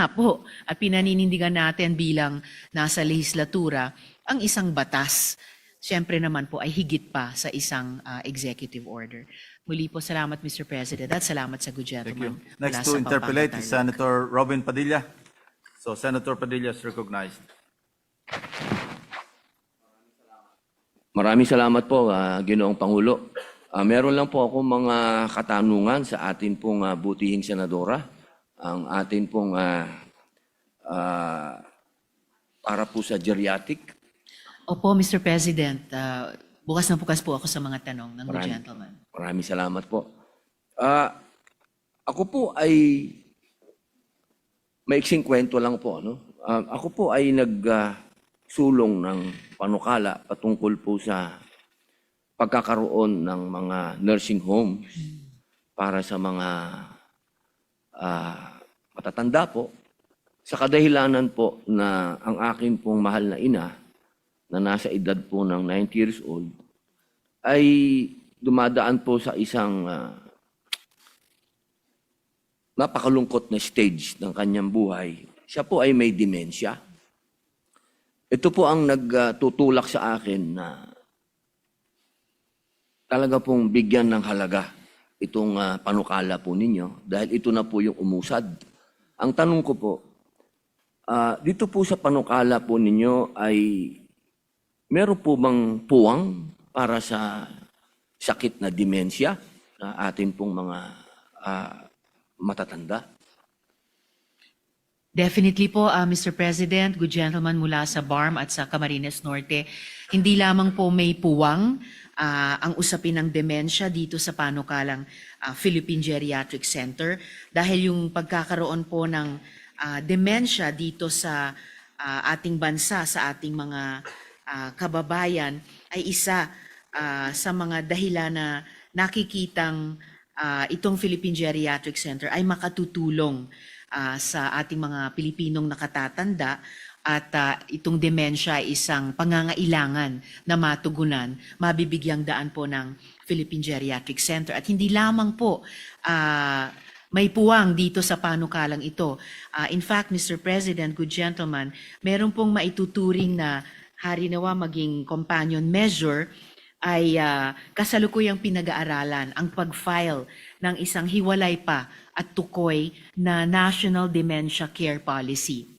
nga po at pinaninindigan natin bilang nasa lehislatura ang isang batas. Siyempre naman po ay higit pa sa isang executive order. Muli po salamat Mr. President at salamat sa good Thank gentleman. you. Next to interpolate is Senator Robin Padilla. So Senator Padilla is recognized. Maraming salamat po, Ginoong Pangulo. Meron lang po ako mga katanungan sa atin pong butihing senadora. Ang atin pong para po sa geriatric. Opo, Mr. President. Bukas na bukas po ako sa mga tanong ng good gentleman. Maraming salamat po. Ako po ay maiksing kwento lang po. No? Ako po ay nagsulong ng panukala patungkol po sa pagkakaroon ng mga nursing homes para sa mga matatanda po. Sa kadahilanan po na ang aking pong mahal na ina na nasa edad po ng 90 years old ay dumadaan po sa isang napakalungkot na stage ng kanyang buhay. Siya po ay may demensya. Ito po ang nagtutulak sa akin na talaga pong bigyan ng halaga itong panukala po ninyo dahil ito na po yung umusad. Ang tanong ko po, dito po sa panukala po ninyo ay meron po bang puwang para sa sakit na demensya na atin pong mga matatanda? Definitely po, Mr. President, good gentleman mula sa BARM at sa Camarines Norte. Hindi lamang po may puwang ang usapin ng demensya dito sa panukalang Philippine Geriatric Center dahil yung pagkakaroon po ng demensya dito sa ating bansa, sa ating mga kababayan ay isa sa mga dahilan na nakikitang itong Philippine Geriatric Center ay makatutulong sa ating mga Pilipinong nakatatanda at itong demensya ay isang pangangailangan na matugunan, mabibigyang daan po ng Philippine Geriatric Center. At hindi lamang po may puwang dito sa panukalang ito. In fact, Mr. President, good gentleman, meron pong maituturing na harinawa maging companion measure ay kasalukuyang pinag-aaralan ang pag-file ng isang hiwalay pa at tukoy na National Dementia Care Policy.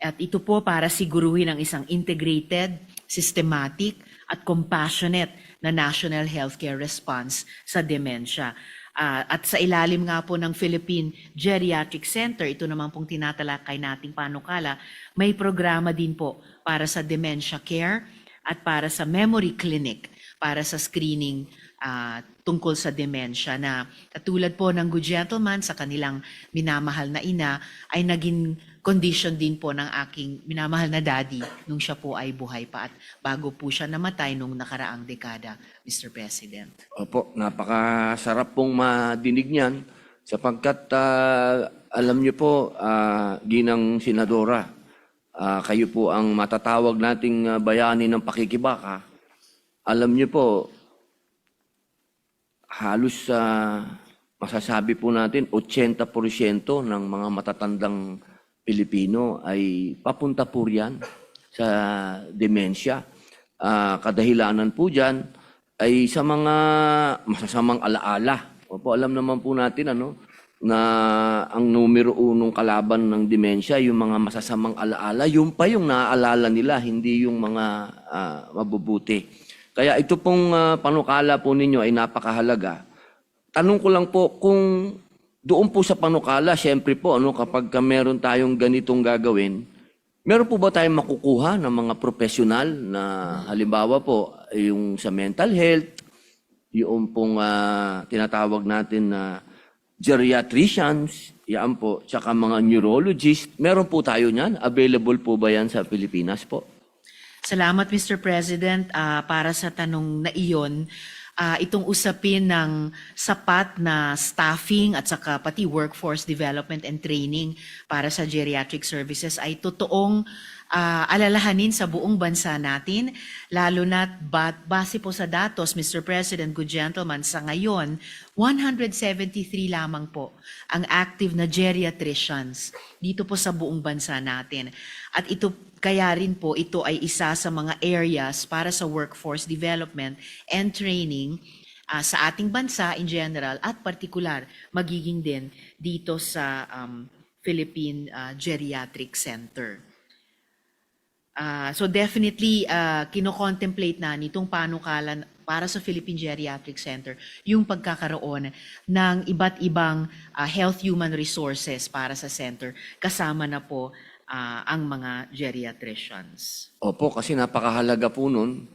At ito po para siguruhin ang isang integrated, systematic at compassionate na national healthcare response sa dementia. At sa ilalim nga po ng Philippine Geriatric Center, ito naman pong tinatalakay nating panukala, may programa din po para sa dementia care at para sa memory clinic para sa screening tungkol sa demensya na katulad po ng good gentleman sa kanilang minamahal na ina ay naging condition din po ng aking minamahal na daddy nung siya po ay buhay pa at bago po siya namatay nung nakaraang dekada, Mr. President. Opo, napakasarap pong madinig niyan sapagkat alam niyo po, Ginang Senadora, kayo po ang matatawag nating bayani ng pakikibaka. Alam niyo po, halos masasabi po natin 80% ng mga matatandang Pilipino ay papunta po riyan sa demensya. Kadahilanan po dyan ay sa mga masasamang alaala. Opo, alam naman po natin na ang numero unong kalaban ng demensya, yung mga masasamang alaala, yung pa yung naaalala nila, hindi yung mga mabubuti. Kaya ito pong panukala po ninyo ay napakahalaga. Tanong ko lang po kung doon po sa panukala, siyempre po kapag meron tayong ganitong gagawin, meron po ba tayong makukuha ng mga profesional na halimbawa po yung sa mental health, yung pong tinatawag natin na geriatricians, yan po, tsaka mga neurologists, meron po tayo niyan? Available po ba yan sa Pilipinas po? Salamat Mr. President para sa tanong na iyon. Itong usapin ng sapat na staffing at saka pati workforce development and training para sa geriatric services ay totoong alalahanin sa buong bansa natin, lalo na base po sa datos, Mr. President, good gentleman, sa ngayon, 173 lamang po ang active na geriatricians dito po sa buong bansa natin. At ito kaya rin po ito ay isa sa mga areas para sa workforce development and training sa ating bansa in general at partikular magiging din dito sa Philippine Geriatric Center. So definitely, kino-contemplate na nitong panukalan para sa Philippine Geriatric Center yung pagkakaroon ng iba't ibang health human resources para sa center. Kasama na po ang mga geriatricians. Opo, kasi napakahalaga po nun.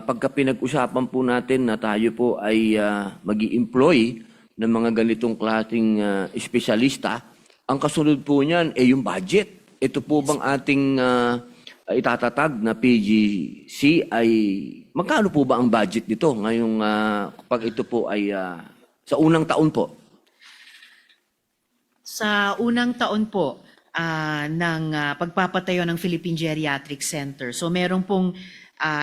Pagka pinag-usapan po natin na tayo po ay mag-i-employ ng mga ganitong klaseng espesyalista, ang kasunod po niyan ay yung budget. Ito po bang ating itatatag na PGC ay magkano po ba ang budget nito ngayong kapag ito po ay sa unang taon po? Sa unang taon po ng pagpapatayo ng Philippine Geriatric Center, so meron pong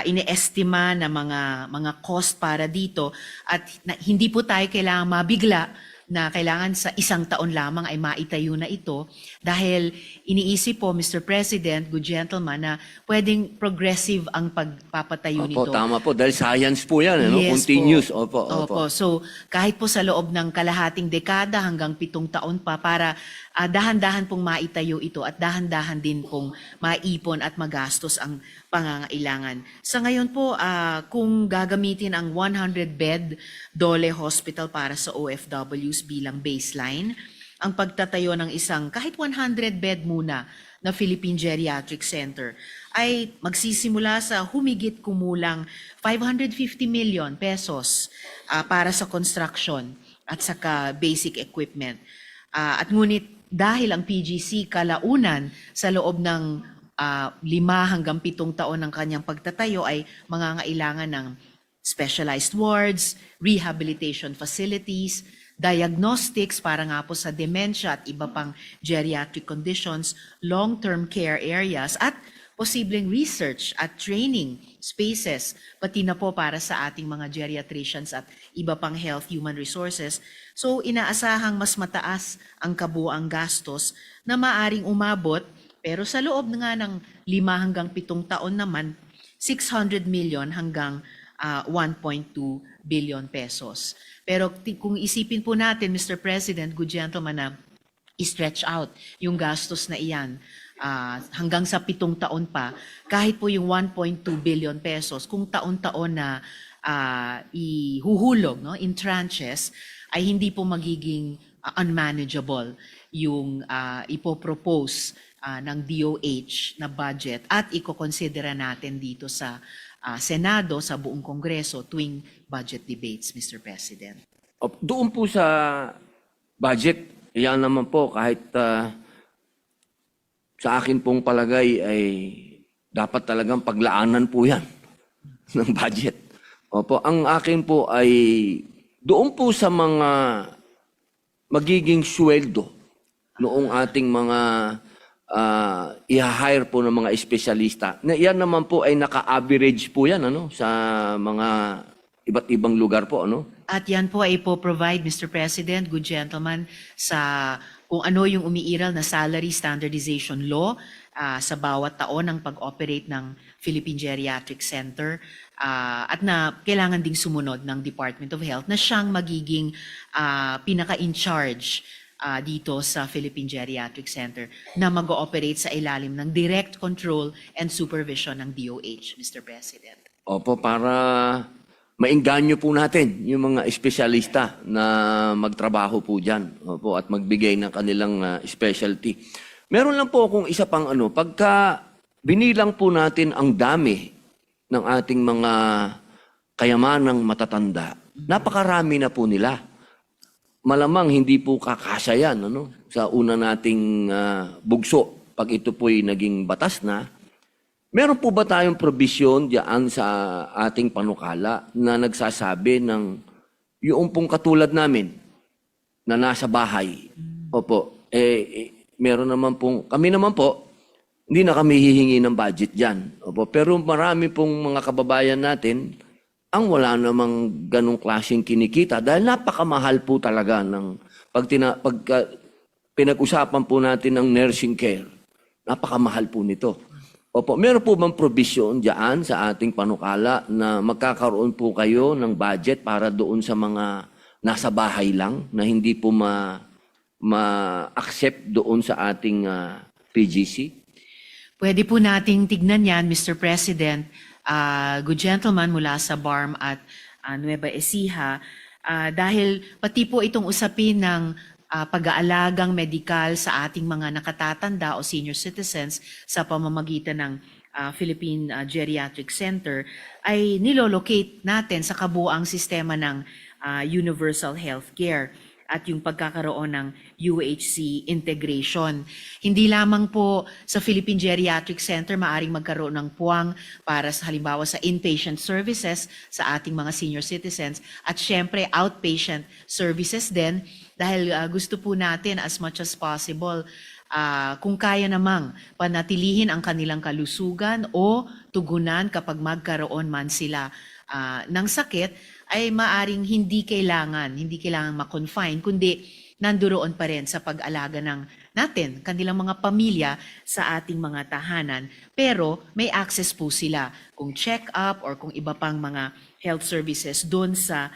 ine-estima na mga cost para dito at hindi po tayo kailangan mabigla na kailangan sa isang taon lamang ay maitayo na ito dahil iniisip po, Mr. President, good gentleman, na pwedeng progressive ang pagpapatayo nito. Opo, tama po. Dahil science po yan, ano? Yes Continuous. po. Opo. So, kahit po sa loob ng kalahating dekada hanggang 7 taon pa para dahan-dahan pong maitayo ito at dahan-dahan din pong maipon at magastos ang pangangailangan. Sa ngayon po, kung gagamitin ang 100-bed Dole Hospital para sa OFWs bilang baseline, ang pagtatayo ng isang kahit 100-bed muna na Philippine Geriatric Center ay magsisimula sa humigit kumulang 550 million pesos para sa construction at saka basic equipment. At ngunit dahil ang PGC kalaunan sa loob ng 5 hanggang 7 taon ng kanyang pagtatayo ay mangangailangan ng specialized wards, rehabilitation facilities, diagnostics para nga po sa dementia at iba pang geriatric conditions, long-term care areas at posibleng research at training spaces, pati na po para sa ating mga geriatricians at iba pang health human resources. So inaasahang mas mataas ang kabuuang gastos na maaring umabot, pero sa loob nga ng 5 hanggang 7 taon naman, 600 million hanggang 1.2 billion pesos. Pero kung isipin po natin, Mr. President, good gentleman, na i-stretch out yung gastos na iyan hanggang sa 7 taon pa, kahit po yung 1.2 billion pesos, kung taon-taon na ihuhulog in tranches, ay hindi po magiging unmanageable yung ipopropose ng DOH na budget at ikokonsidera natin dito sa Senado, sa buong Kongreso tuwing budget debates, Mr. President. Doon po sa budget, yan naman po kahit sa akin pong palagay ay dapat talagang paglaanan po yan ng budget. Opo, ang akin po ay doon po sa mga magiging sweldo noong ating mga i-hire po ng mga espesyalista. Na yan naman po ay naka-average po yan sa mga iba't ibang lugar po. At yan po ay po-provide, Mr. President, good gentleman, sa kung ano yung umiiral na salary standardization law sa bawat taon ng pag-operate ng Philippine Geriatric Center at na kailangan ding sumunod ng Department of Health na siyang magiging pinaka-in-charge dito sa Philippine Geriatric Center na mag-ooperate sa ilalim ng direct control and supervision ng DOH, Mr. President. Opo, para maingganyo po natin yung mga espesyalista na magtrabaho po dyan. Opo, at magbigay ng kanilang specialty. Meron lang po akong isa pang pagka binilang po natin ang dami ng ating mga kayamanang matatanda, napakarami na po nila. Malamang hindi po kakasya yan sa una nating bugso pag ito po'y naging batas na. Meron po ba tayong provision diyan sa ating panukala na nagsasabi ng yung pong katulad namin na nasa bahay? Opo, meron naman pong, kami naman po, hindi na kami hihingi ng budget dyan. Opo, pero marami pong mga kababayan natin ang wala namang ganong klaseng kinikita dahil napakamahal po talaga ng pinag-usapan po natin ng nursing care. Napakamahal po nito. Opo, meron po bang provision diyan sa ating panukala na magkakaroon po kayo ng budget para doon sa mga nasa bahay lang na hindi po ma-accept doon sa ating PGC? Pwede po nating tignan yan, Mr. President, good gentleman mula sa BARM at Nueva Ecija, dahil pati po itong usapin ng pag-aalagang medikal sa ating mga nakatatanda o senior citizens sa pamamagitan ng Philippine Geriatric Center ay nilolocate natin sa kabuuang sistema ng universal healthcare at yung pagkakaroon ng UHC integration. Hindi lamang po sa Philippine Geriatric Center maaring magkaroon ng puwang para sa halimbawa sa inpatient services sa ating mga senior citizens at syempre outpatient services din dahil gusto po natin as much as possible kung kaya namang panatilihin ang kanilang kalusugan o tugunan kapag magkaroon man sila ng sakit ay maaring hindi kailangan ma-confine, kundi nandoon pa rin sa pag-alaga ng natin, kanilang mga pamilya sa ating mga tahanan. Pero may access po sila kung check-up or kung iba pang mga health services doon sa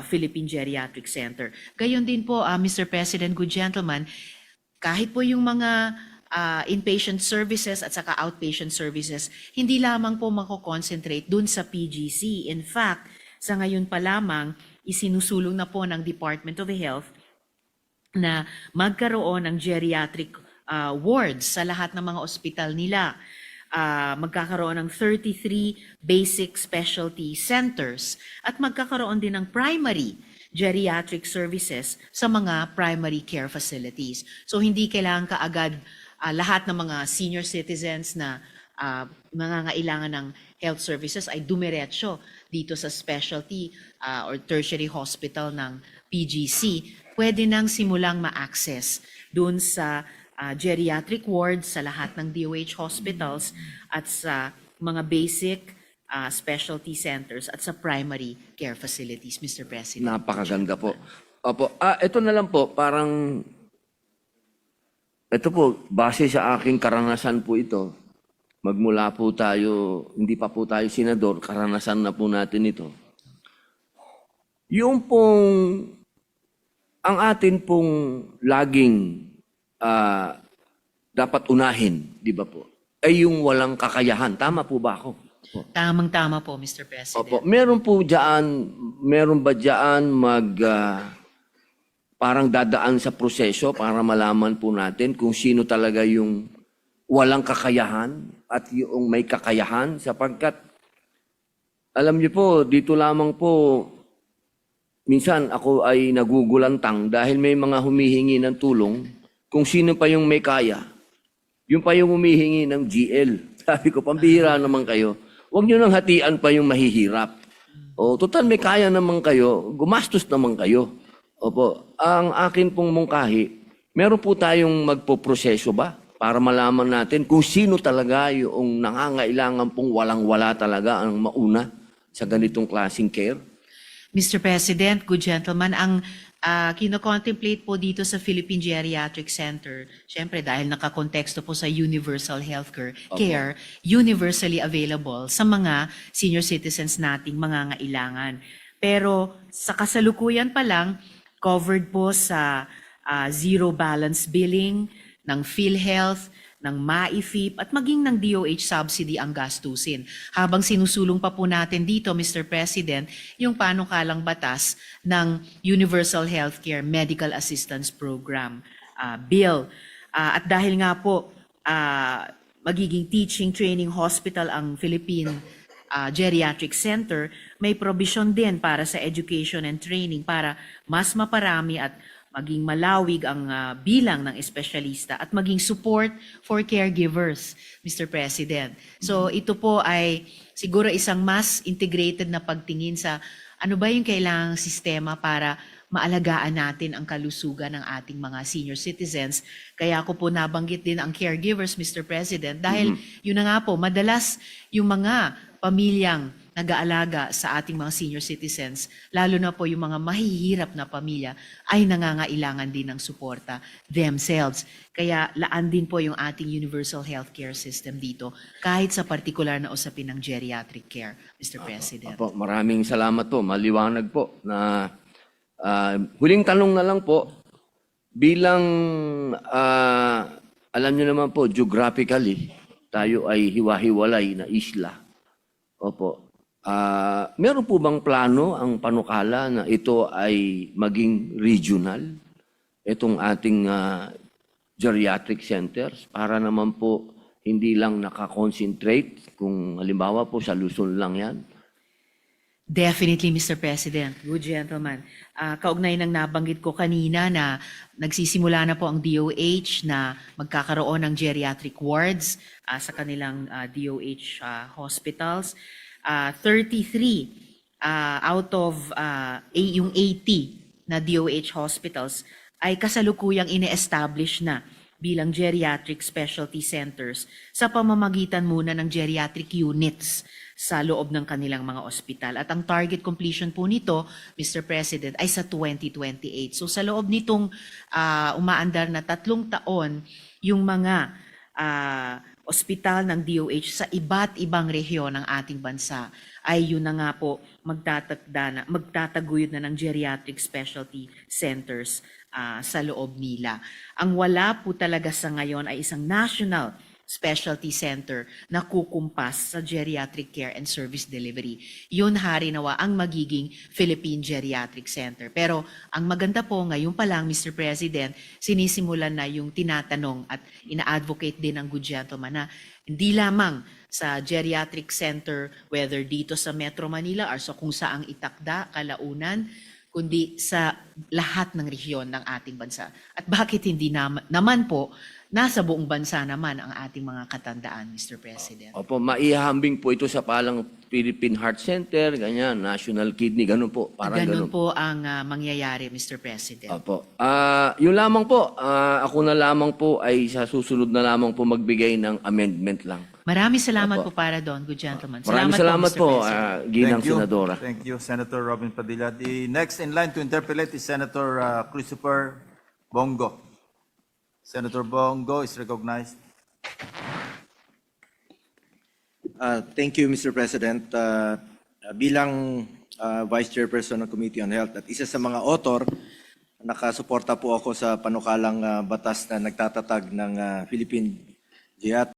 Philippine Geriatric Center. Gayon din po, Mr. President, good gentleman, kahit po yung mga inpatient services at saka outpatient services, hindi lamang po mako-concentrate doon sa PGC. In fact, sa ngayon pa lamang, isinusulong na po ng Department of Health na magkaroon ng geriatric wards sa lahat ng mga ospital nila. Magkakaroon ng 33 basic specialty centers at magkakaroon din ng primary geriatric services sa mga primary care facilities. So hindi kailangan kaagad lahat ng mga senior citizens na nangangailangan ng health services ay dumiretso dito sa specialty or tertiary hospital ng PGC. Pwede nang simulang ma-access doon sa geriatric wards sa lahat ng DOH hospitals at sa mga basic specialty centers at sa primary care facilities, Mr. President. Napakaganda po. Opo, ito na lang po, parang ito po, base sa aking karanasan po ito, magmula po tayo, hindi pa po tayo senador, karanasan na po natin ito. Yung pong, ang atin pong laging dapat unahin, di ba po, ay yung walang kakayahan. Tama po ba ako? Tamang-tama po, Mr. President. Opo, meron ba dyan parang dadaan sa proseso para malaman po natin kung sino talaga yung walang kakayahan at yung may kakayahan sapagkat alam niyo po, dito lamang po minsan ako ay nagugulantang dahil may mga humihingi ng tulong kung sino pa yung may kaya. Yung pa yung humihingi ng GL. Sabi ko, pambihira naman kayo. Huwag nyo nang hatian pa yung mahihirap. O, total may kaya naman kayo, gumastos naman kayo. Opo, ang akin pong mungkahi, meron po tayong magpoproseso ba para malaman natin kung sino talaga yung nangangailangan pong walang-wala talaga ang mauna sa ganitong klaseng care? Mr. President, good gentleman, ang kino-contemplate po dito sa Philippine Geriatric Center, syempre dahil nakakonteksto po sa universal healthcare care, universally available sa mga senior citizens nating mangangailangan. Pero sa kasalukuyan pa lang, covered po sa zero balance billing ng PhilHealth, ng MAIFIP at maging ng DOH subsidy ang gastusin. Habang sinusulong pa po natin dito, Mr. President, yung panukalang batas ng Universal Healthcare Medical Assistance Program Bill. At dahil nga po magiging teaching training hospital ang Philippine Geriatric Center, may provision din para sa education and training para mas maparami at maging malawig ang bilang ng espesyalista at maging support for caregivers, Mr. President. So ito po ay siguro isang mas integrated na pagtingin sa ano ba yung kailangang sistema para maalagaan natin ang kalusugan ng ating mga senior citizens. Kaya ako po nabanggit din ang caregivers, Mr. President, dahil yun na nga po, madalas yung mga pamilyang nag-aalaga sa ating mga senior citizens, lalo na po yung mga mahihirap na pamilya, ay nangangailangan din ng suporta themselves. Kaya laan din po yung ating universal healthcare system dito, kahit sa partikular na usapin ng geriatric care, Mr. President. Opo, maraming salamat po. Maliwanag po na huling tanong na lang po, bilang alam niyo naman po, geographically, tayo ay hiwa-hiwalay na isla. Opo. Meron po bang plano ang panukala na ito ay maging regional? Itong ating geriatric centers para naman po hindi lang nakakonsentrate kung halimbawa po sa Luzon lang yan. Definitely, Mr. President. Good gentleman. Kaugnay ng nabanggit ko kanina na nagsisimula na po ang DOH na magkakaroon ng geriatric wards sa kanilang DOH hospitals. 33 out of yung 80 na DOH hospitals ay kasalukuyang ine-establish na bilang geriatric specialty centers sa pamamagitan muna ng geriatric units sa loob ng kanilang mga ospital. At ang target completion po nito, Mr. President, ay sa 2028. So sa loob nitong umaandar na 3 taon, yung mga ospital ng DOH sa iba't ibang rehiyon ng ating bansa ay yun na nga po magtataguyod na ng geriatric specialty centers sa loob nila. Ang wala po talaga sa ngayon ay isang national specialty center na kukumpas sa geriatric care and service delivery. Yun harinawa ang magiging Philippine Geriatric Center. Pero ang maganda po ngayon pa lang, Mr. President, sinisimulan na yung tinatanong at ina-advocate din ng good gentleman na hindi lamang sa geriatric center, whether dito sa Metro Manila or sa kung saang itakda, kalaunan, kundi sa lahat ng rehiyon ng ating bansa. At bakit hindi naman po nasa buong bansa naman ang ating mga katandaan, Mr. President. Opo, maihahambing po ito sa palang Philippine Heart Center, ganyan, National Kidney, ganun po. Parang Ganun po ang mangyayari, Mr. President. Opo. Yun lamang po, ako na lamang po ay sa susunod na lamang po magbigay ng amendment lang. Maraming salamat Opo. po para doon, good gentleman. Maraming salamat Mr. po, President. Ginang Senadora. Thank you, Senator Robin Padilla. The next in line to interpellate is Senator Christopher Bongo. Senator Bongo is recognized. Thank you, Mr. President. Bilang Vice Chairperson ng Committee on Health at isa sa mga author, nakasuporta po ako sa panukalang batas na nagtatatag ng Philippine Geriatric